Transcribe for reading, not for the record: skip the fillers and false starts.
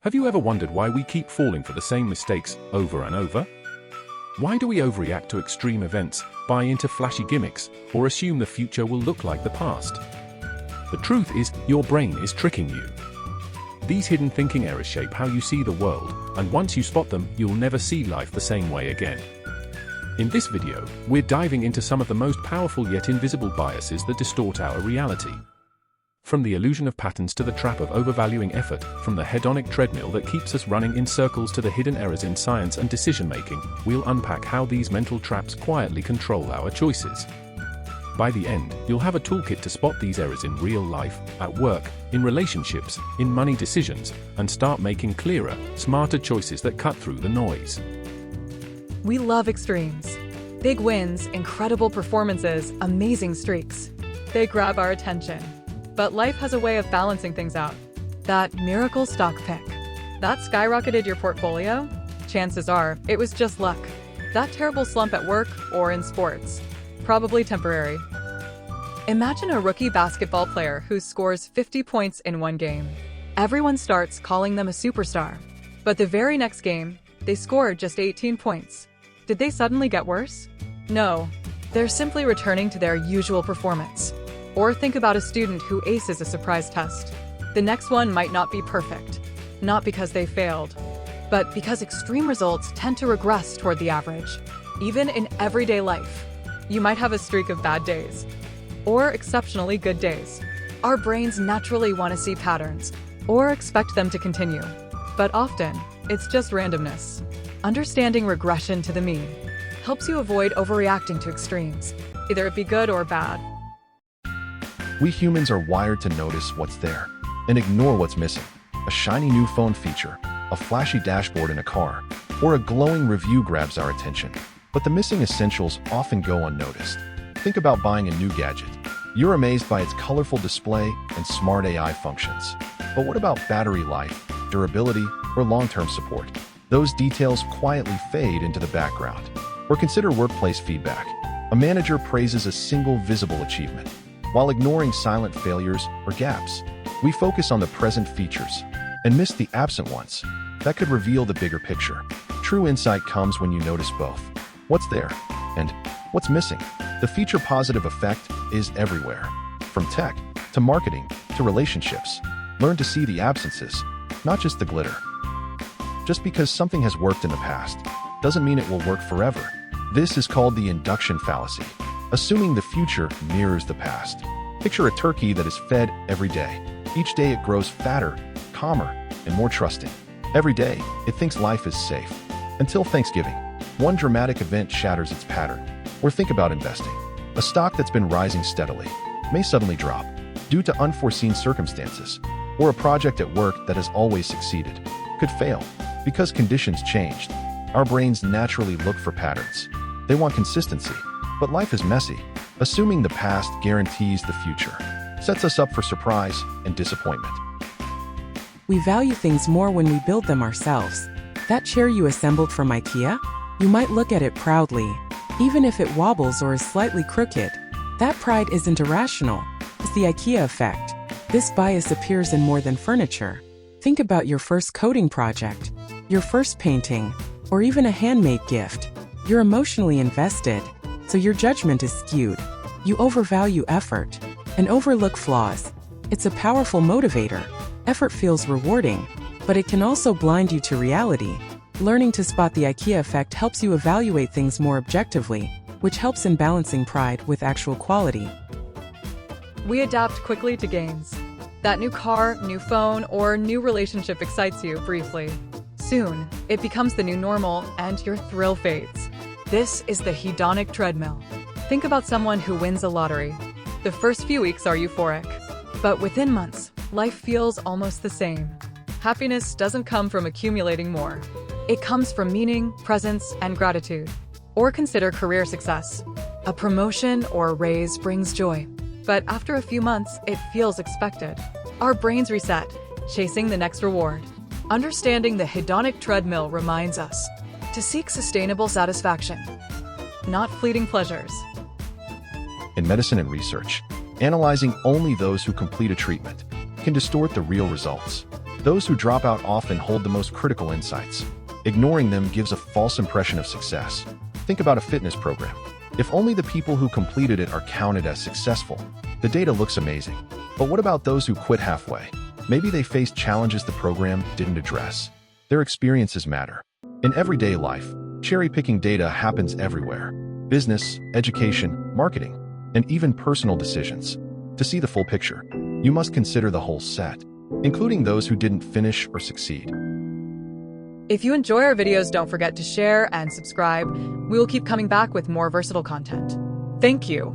Have you ever wondered why we keep falling for the same mistakes over and over? Why do we overreact to extreme events, buy into flashy gimmicks, or assume the future will look like the past? The truth is, your brain is tricking you. These hidden thinking errors shape how you see the world, and once you spot them, you'll never see life the same way again. In this video, we're diving into some of the most powerful yet invisible biases that distort our reality. From the illusion of patterns to the trap of overvaluing effort, from the hedonic treadmill that keeps us running in circles to the hidden errors in science and decision-making, we'll unpack how these mental traps quietly control our choices. By the end, you'll have a toolkit to spot these errors in real life, at work, in relationships, in money decisions, and start making clearer, smarter choices that cut through the noise. We love extremes. Big wins, incredible performances, amazing streaks. They grab our attention. But life has a way of balancing things out. That miracle stock pick. That skyrocketed your portfolio? Chances are, it was just luck. That terrible slump at work or in sports? Probably temporary. Imagine a rookie basketball player who scores 50 points in one game. Everyone starts calling them a superstar. But the very next game, they scored just 18 points. Did they suddenly get worse? No. They're simply returning to their usual performance. Or think about a student who aces a surprise test. The next one might not be perfect, not because they failed, but because extreme results tend to regress toward the average. Even in everyday life, you might have a streak of bad days, or exceptionally good days. Our brains naturally want to see patterns, or expect them to continue, but often, it's just randomness. Understanding regression to the mean helps you avoid overreacting to extremes, either it be good or bad. We humans are wired to notice what's there and ignore what's missing. A shiny new phone feature, a flashy dashboard in a car, or a glowing review grabs our attention. But the missing essentials often go unnoticed. Think about buying a new gadget. You're amazed by its colorful display and smart AI functions. But what about battery life, durability, or long-term support? Those details quietly fade into the background. Or consider workplace feedback. A manager praises a single visible achievement, while ignoring silent failures or gaps. We focus on the present features and miss the absent ones. That could reveal the bigger picture. True insight comes when you notice both what's there and what's missing. The feature positive effect is everywhere, from tech to marketing to relationships. Learn to see the absences, not just the glitter. Just because something has worked in the past doesn't mean it will work forever. This is called the induction fallacy. Assuming the future mirrors the past. Picture a turkey that is fed every day. Each day it grows fatter, calmer, and more trusting. Every day, it thinks life is safe. Until Thanksgiving, one dramatic event shatters its pattern. Or think about investing. A stock that's been rising steadily may suddenly drop due to unforeseen circumstances. Or a project at work that has always succeeded could fail because conditions changed. Our brains naturally look for patterns. They want consistency. But life is messy. Assuming the past guarantees the future sets us up for surprise and disappointment. We value things more when we build them ourselves. That chair you assembled from IKEA? You might look at it proudly, even if it wobbles or is slightly crooked. That pride isn't irrational. It's the IKEA effect. This bias appears in more than furniture. Think about your first coding project, your first painting, or even a handmade gift. You're emotionally invested, so your judgment is skewed. You overvalue effort and overlook flaws. It's a powerful motivator. Effort feels rewarding, but it can also blind you to reality. Learning to spot the IKEA effect helps you evaluate things more objectively, which helps in balancing pride with actual quality. We adapt quickly to gains. That new car, new phone, or new relationship excites you briefly. Soon, it becomes the new normal and your thrill fades. This is the hedonic treadmill. Think about someone who wins a lottery. The first few weeks are euphoric, but within months, life feels almost the same. Happiness doesn't come from accumulating more. It comes from meaning, presence, and gratitude. Or consider career success. A promotion or a raise brings joy, but after a few months, it feels expected. Our brains reset, chasing the next reward. Understanding the hedonic treadmill reminds us to seek sustainable satisfaction, not fleeting pleasures. In medicine and research, analyzing only those who complete a treatment can distort the real results. Those who drop out often hold the most critical insights. Ignoring them gives a false impression of success. Think about a fitness program. If only the people who completed it are counted as successful, the data looks amazing. But what about those who quit halfway? Maybe they faced challenges the program didn't address. Their experiences matter. In everyday life, cherry-picking data happens everywhere. Business, education, marketing, and even personal decisions. To see the full picture, you must consider the whole set, including those who didn't finish or succeed. If you enjoy our videos, don't forget to share and subscribe. We will keep coming back with more versatile content. Thank you.